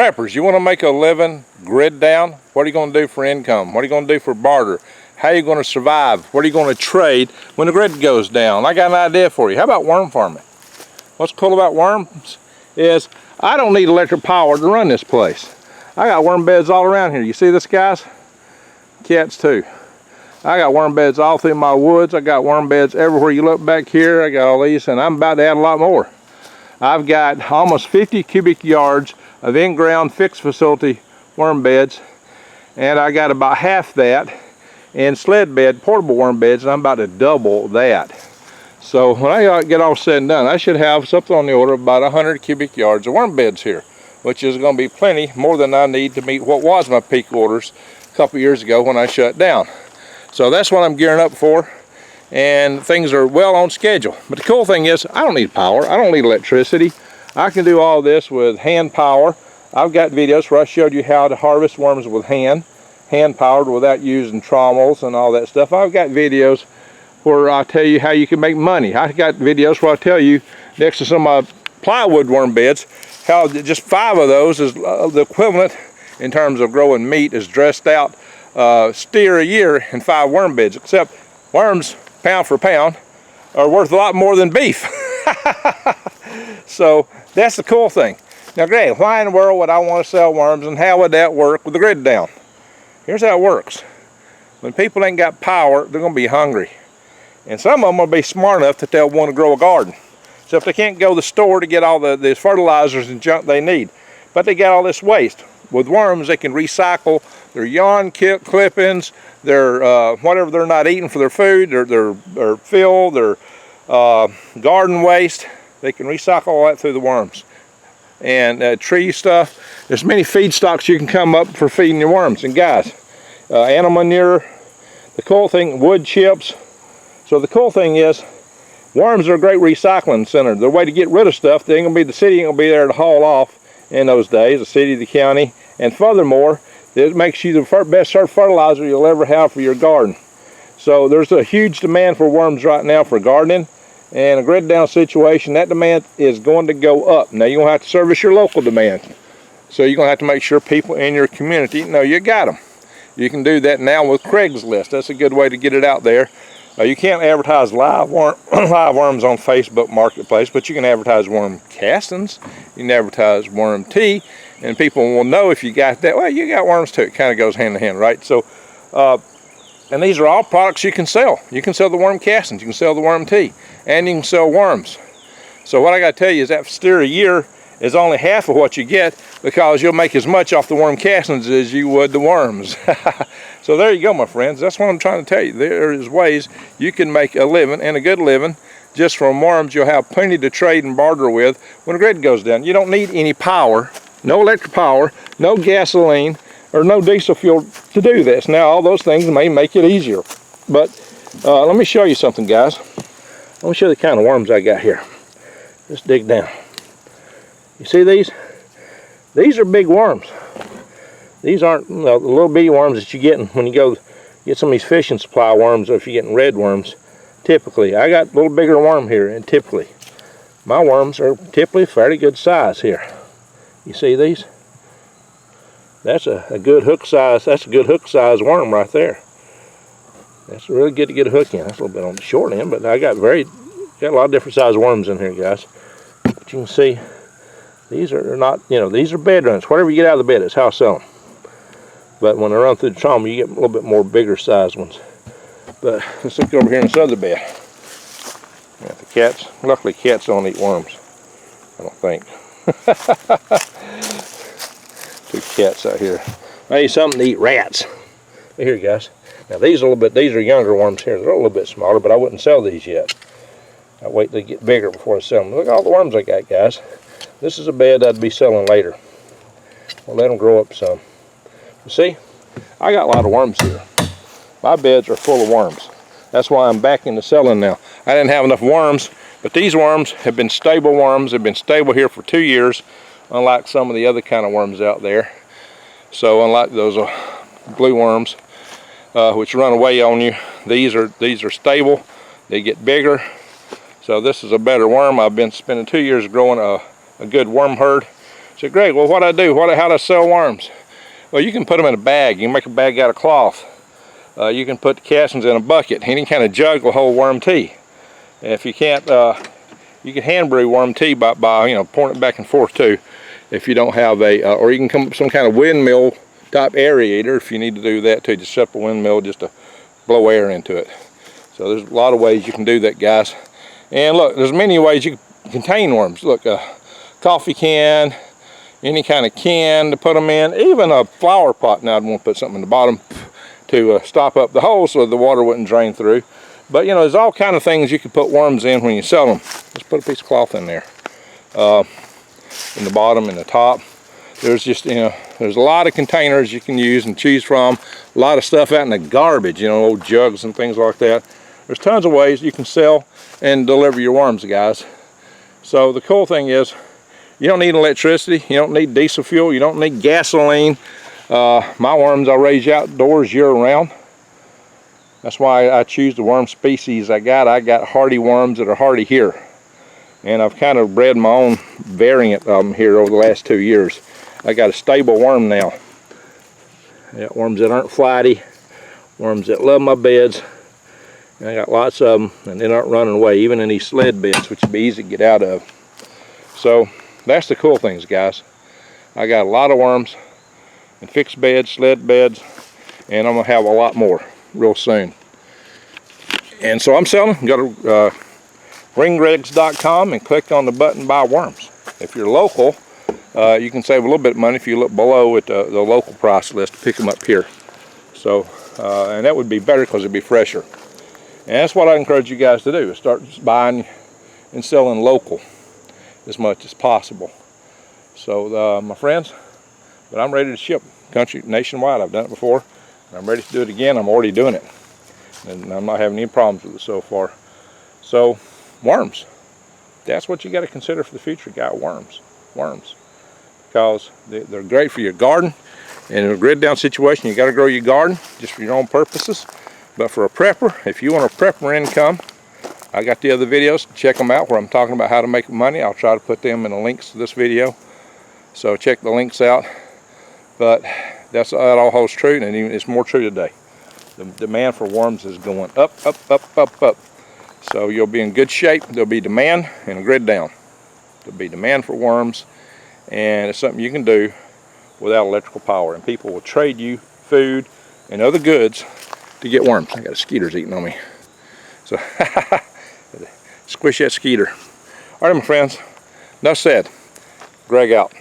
Preppers, you want to make a living, grid down? What are you going to do for income? What are you going to do for barter? How are you going to survive? What are you going to trade when the grid goes down? I got an idea for you. How about worm farming? What's cool about worms is I don't need electric power to run this place. I got worm beds all around here. You see this, guys? Cats too. I got worm beds all through my woods. I got worm beds everywhere you look back here. I got all these, and I'm about to add a lot more. I've got almost 50 cubic yards of in-ground fixed facility worm beds, and I got about half that in sled bed portable worm beds, and I'm about to double that. So when I get all said and done, I should have something on the order of about 100 cubic yards of worm beds here, which is going to be plenty, more than I need to meet what was my peak orders a couple years ago when I shut down. So that's what I'm gearing up for, and things are well on schedule. But the cool thing is, I don't need power, I don't need electricity. I can do all this with hand power. I've got videos where I showed you how to harvest worms with hand powered without using trommels and all that stuff. I've got videos where I tell you how you can make money. I've got videos where I tell you, next to some of my plywood worm beds, how just 5 of those is the equivalent in terms of growing meat is dressed out steer a year in 5 worm beds, except worms, pound for pound, are worth a lot more than beef. So that's the cool thing. Now, Greg, why in the world would I want to sell worms, and how would that work with the grid down? Here's how it works. When people ain't got power, they're going to be hungry. And some of them will be smart enough that they'll want to grow a garden. So if they can't go to the store to get all the fertilizers and junk they need, but they got all this waste. With worms, they can recycle their yarn clippings, their whatever they're not eating for their food, their fill, their garden waste. They can recycle all that through the worms. And tree stuff. There's many feedstocks you can come up for feeding your worms. And guys, animal manure, the cool thing, wood chips. So the cool thing is, worms are a great recycling center. The way to get rid of stuff, they ain't gonna be, the city ain't gonna be there to haul off in those days, the city, the county. And furthermore, it makes you the best fertilizer you'll ever have for your garden. So there's a huge demand for worms right now for gardening. And a grid down situation, that demand is going to go up. Now you're going to have to service your local demand. So you're going to have to make sure people in your community know you got them. You can do that now with Craigslist. That's a good way to get it out there. You can't advertise live worms on Facebook Marketplace, but you can advertise worm castings. You can advertise worm tea, and people will know if you got that. Well, you got worms too. It kind of goes hand in hand, right? So, and these are all products you can sell. You can sell the worm castings, you can sell the worm tea, and you can sell worms. So what I got to tell you is that steer a year is only half of what you get, because you'll make as much off the worm castings as you would the worms. So there you go, my friends. That's what I'm trying to tell you. There is ways you can make a living, and a good living, just from worms. You'll have plenty to trade and barter with when the grid goes down. You don't need any power, no electric power, no gasoline, or no diesel fuel to do this. Now, all those things may make it easier. But let me show you something, guys. Let me show you the kind of worms I got here. Let's dig down. You see these? These are big worms. These aren't the little bitty worms that you get when you go get some of these fishing supply worms, or if you're getting redworms. Typically, I got a little bigger worm here, and typically, my worms are typically fairly good size here. You see these? That's a good hook size. That's a good hook size worm right there. That's really good to get a hook in. That's a little bit on the short end, but I got a lot of different size worms in here, guys. But you can see these are not, these are bed runs. Whatever you get out of the bed is how I sell them. But when I run through the trauma, you get a little bit more bigger size ones. But let's look over here in this other bed. Got the cats. Luckily, cats don't eat worms, I don't think. 2 cats out here. I need something to eat rats. Here, guys. Now these are younger worms here. They're a little bit smaller, but I wouldn't sell these yet. I wait till they get bigger before I sell them. Look at all the worms I got, guys. This is a bed I'd be selling later. I'll let them grow up some. You see, I got a lot of worms here. My beds are full of worms. That's why I'm back into selling now. I didn't have enough worms, but these worms have been stable worms. They've been stable here for 2 years, unlike some of the other kind of worms out there. So unlike those blue worms, which run away on you, these are stable. They get bigger. So this is a better worm. I've been spending 2 years growing a good worm herd. So Greg, well, what I do? How do I sell worms? Well, you can put them in a bag. You can make a bag out of cloth. You can put the castings in a bucket. Any kind of jug will hold worm tea. If you can't, you can hand brew worm tea by pouring it back and forth too. If you don't have or you can come up with some kind of windmill type aerator if you need to do that too. Just set up a windmill just to blow air into it. So there's a lot of ways you can do that, guys. And look, there's many ways you can contain worms. Look, a coffee can, any kind of can to put them in, even a flower pot. Now I'd want to put something in the bottom to stop up the hole so the water wouldn't drain through. But you know, there's all kind of things you can put worms in when you sell them. Just put a piece of cloth in there, in the bottom and the top. There's just, there's a lot of containers you can use and choose from. A lot of stuff out in the garbage, old jugs and things like that. There's tons of ways you can sell and deliver your worms, guys. So the cool thing is, you don't need electricity, you don't need diesel fuel, you don't need gasoline. My worms I raise outdoors year-round. That's why I choose the worm species I got. I got hardy worms that are hardy here. And I've kind of bred my own variant of them here over the last 2 years. I got a stable worm now. I got worms that aren't flighty, worms that love my beds. And I got lots of them, and they're not running away, even in these SLED beds, which would be easy to get out of. So that's the cool things, guys. I got a lot of worms in fixed beds, SLED beds, and I'm gonna have a lot more real soon. And so I'm selling. Go to ringregs.com and click on the button buy worms. If you're local, you can save a little bit of money if you look below at the local price list to pick them up here. So and that would be better because it'd be fresher. And that's what I encourage you guys to do, is start buying and selling local as much as possible. So my friends, but I'm ready to ship country nationwide. I've done it before. I'm ready to do it again. I'm already doing it, and I'm not having any problems with it so far. So worms, that's what you got to consider for the future, guy. Worms, because they're great for your garden. And in a grid down situation, you got to grow your garden just for your own purposes. But for a prepper, if you want a prepper income, I got the other videos. Check them out where I'm talking about how to make money. I'll try to put them in the links to this video. So check the links out. But that all holds true, and even it's more true today. The demand for worms is going up, up, up, up, up. So you'll be in good shape. There'll be demand and a grid down. There'll be demand for worms, and it's something you can do without electrical power. And people will trade you food and other goods to get worms. I got skeeters eating on me. So squish that skeeter. All right, my friends, enough said. Greg out.